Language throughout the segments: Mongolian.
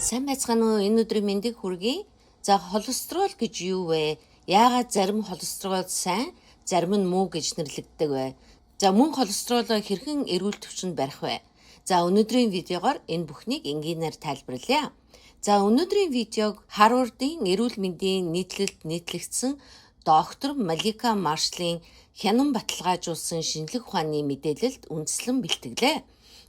Сайн байцгаана уу? Энэ өдрийн мэндийг хүргэе. За холестерол гэж юу вэ? Яагаад зарим холестерол сайн, зарим нь муу гэж нэрлэгддэг вэ? За мөн холестеролоо хэрхэн эрүүл төвчөнд барих вэ? За өнөөдрийн видеогоор энэ бүхнийг энгийнээр тайлбарлая. За өнөөдрийн видеог Харвардын эрүүл мэндийн нийтлэлд нийтлэгдсэн доктор Малика Маршалын хянан баталгаажуулсан шинжлэх ухааны мэдээлэлд үндэслэн бэлтгэлээ.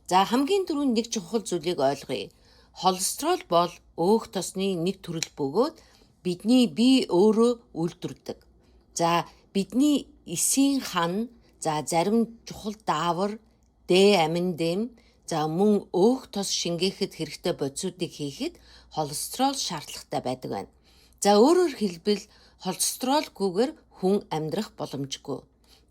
За хамгийн түрүүнд нэг чухал зүйлийг ойлгоё. Холестерол бол өөх тосны нэг төрөл бөгөөд бидний бие өөрөө үйлдвэрлэдэг. За бидний эсийн хан, за зарим чухал даавар, Д амин дэм, за мөн өөх тос шингээхэд хэрэгтэй бодисуудыг хийхэд холестерол шаардлагатай байдаг байна. За өөрөөр хэлбэл холестеролгүйгээр хүн амьдрах боломжгүй.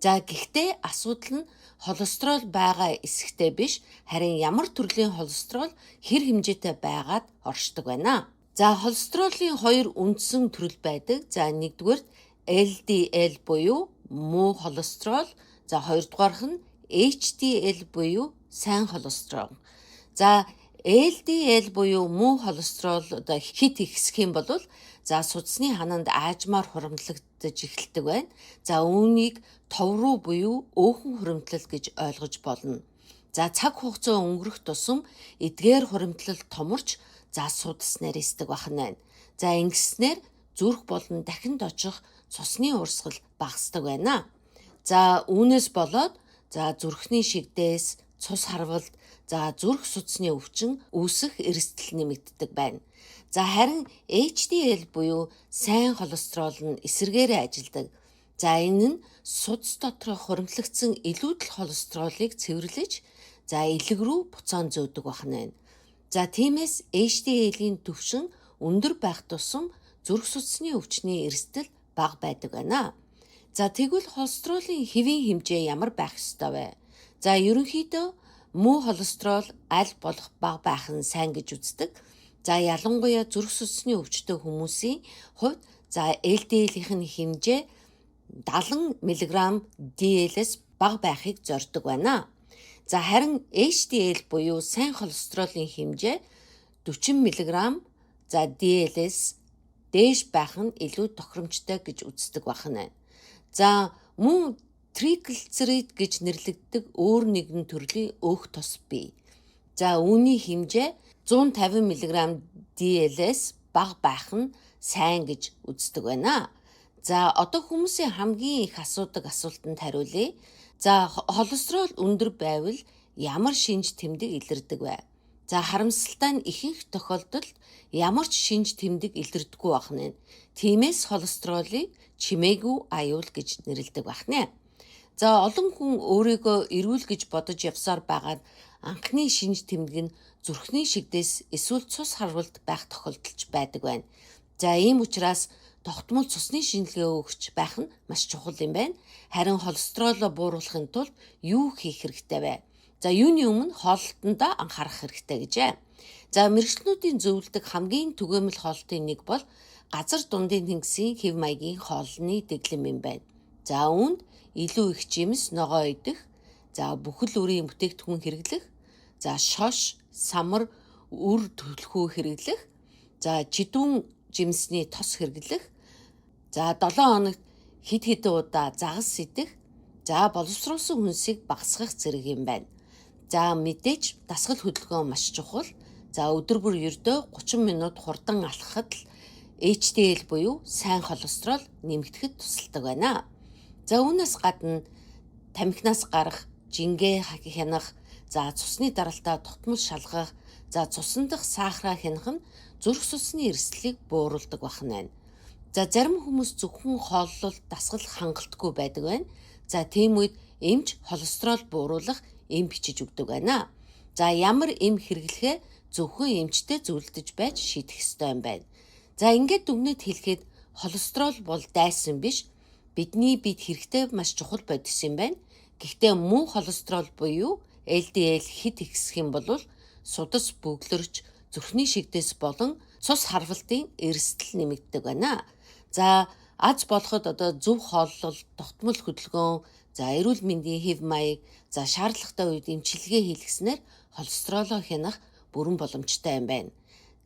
За гэхдээ асуудал нь холестерол байгаа эсэхтэй биш, харин ямар төрлийн холестерол хэр хэмжээтэй байгаад оршдог байна. За холестеролын хоёр үндсэн төрөл байдаг. За нэгдүгээр LDL буюу муу холестерол, за хоёрдугаарх нь HDL буюу сайн холестерол. За LDL буюу муу холестерол хит ихсэх юм бол за судасны хананд аажмаар хуримтлагдаж эхэлдэг байна. За үүнийг тов руу буюу өөхөн хуримтлал гэж ойлгож болно. За цаг хугацаа өнгөрөх тусам эдгээр хуримтлал томорч за судас нарийсдаг байна. За ингэснээр зүрх болон дахинд очих цусны урсгал багасдаг байна. За үүнээс болоод за зүрхний шигдээс, цус харвалд, за зүрх судасны өвчин үүсэх эрсдэл нэмэгддэг байна. За харин HDL буюу сайн холестерол нь эсэргээрээ ажилдаг. За энэ нь судас доторх хуримтлагдсан илүүдэл холестеролыг цэвэрлэж, за элэг рүү буцаан зөөдөг байна. За тиймээс HDL-ийн түвшин өндөр байх тусам зүрх судасны өвчний эрсдэл бага байдаг байна. За тэгвэл холестеролын хэвийн хэмжээ ямар байх ёстой вэ? За ерөнхийдөө муу холестерол аль болох бага байх нь сайн гэж үздэг. За ялангуяа зүрх судасны өвчтөй хүмүүсийн хувьд за LDL-ийн хэмжээ 70 мг DL-с бага байхыг зорддог байна. За харин HDL буюу сайн холестеролын хэмжээ 40 мг за DL-с дээш байх нь илүү тохиромжтой гэж үздэг байна. За мөн триглицерид гэж нэрлэгддэг өөр нэгэн төрлийн өөх тос бий. За үүний хэмжээ 150 мг DL-с бага байх нь сайн гэж үздэг байна. За одоо хүмүүсийн хамгийн их асуудаг асуултанд хариулъя. За холестерол өндөр байвал ямар шинж тэмдэг илэрдэг вэ? За харамсалтай нь ихэнх тохиолдолд ямар ч шинж тэмдэг илэрдэггүй байна. Тиймээс холестеролыг чимээгүй аюул гэж нэрлэдэг байна. За олон хүн өөрийгөө эрүүл гэж бодож явсаар байгаад анхны шинж тэмдэг нь зүрхний шигдээс эсвэл цус харвалд байх тохиолдолж байдаг байна. За ийм учраас тогтмол цусны шинжилгээ өгч байх нь маш чухал юм байна. Харин холестеролоо бууруулахын тулд юу хийх хэрэгтэй вэ? За юуны өмнө хоолтондоо анхаарах хэрэгтэй гэжээ. За мэрэгчлэнүүдийн зөвлөдөг хамгийн түгээмэл хоолтын нэг бол газар дундын тэнгисийн хэв маягийн хоолны дэглэм юм байна. За үүнд илүү их жимс, ногоо идэх, за бүхэл бүрийн бүтээгдэхүүн хэрэглэх, за шош, самар, үр төлхөө хэрэглэх, за чидүүн жимсний тос хэрэглэх, за 7 хоногт хэд хэдэн удаа загас идэх, за боловсруулсан хүнсийг багасгах зэрэг юм байна. За мэдээж дасгал хөдөлгөөн маш чухал. За өдөр бүр ердөө 30 минут хурдан алхахад л HDL буюу сайн холестерол нэмэгдэхэд тусалдаг байна. За үүнээс гадна тамхинаас гарах, жингээ хянах, за цусны даралтаа тутмал шалгах, за цусан дахь сахараа хянах нь зүрх судасны эрсдлийг бууруулдаг байна. За зарим хүмүүс зөвхөн хооллолт дасгал хангалтгүй байдаг байна. За тийм үед эмч холестерол бууруулах эм бичиж өгдөг байна. За ямар эм хэрэглэхээ зөвхөн эмчтэй зөвлөдөж байж шийдэх ёстой юм байна. За ингээд дүгнэж хэлэхэд холестерол бол дайсан биш, бидний бид хэрэгтэй маш чухал бодис юм байна. Гэхдээ муу холестерол буюу LDL хит ихсэх юм бол судас бөглөрч зүрхний шигдээс болон цус харвалтын эрсдэл нэмэгддэг байна. За аз болоход одоо зөв хооллол, тогтмол хөдөлгөөн, за эрүүл мэндийн хэв маяг, за шаардлагатай үед эмчилгээ хийлгэснээр холестеролоо хянах бүрэн боломжтой юм байна.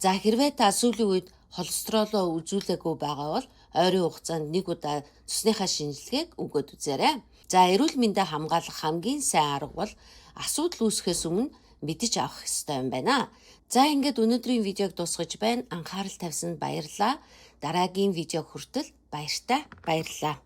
За хэрвээ та сүүлийн үед холестеролоо үзүүлээгүй байгаа бол ойрын хугацаанд нэг удаа цусныхаа шинжилгээг өгөөд үзээрэй. За эрүүл мэндээ хамгаалах хамгийн сайн арга бол асуудал үүсэхээс өмнө мэдэж авах ёстой юм байна. За ингээд өнөөдрийн видеог дуусгаж байна. Анхаарал тавьсанд баярлалаа. Дараагийн видео хүртэл баяртай баярлалаа.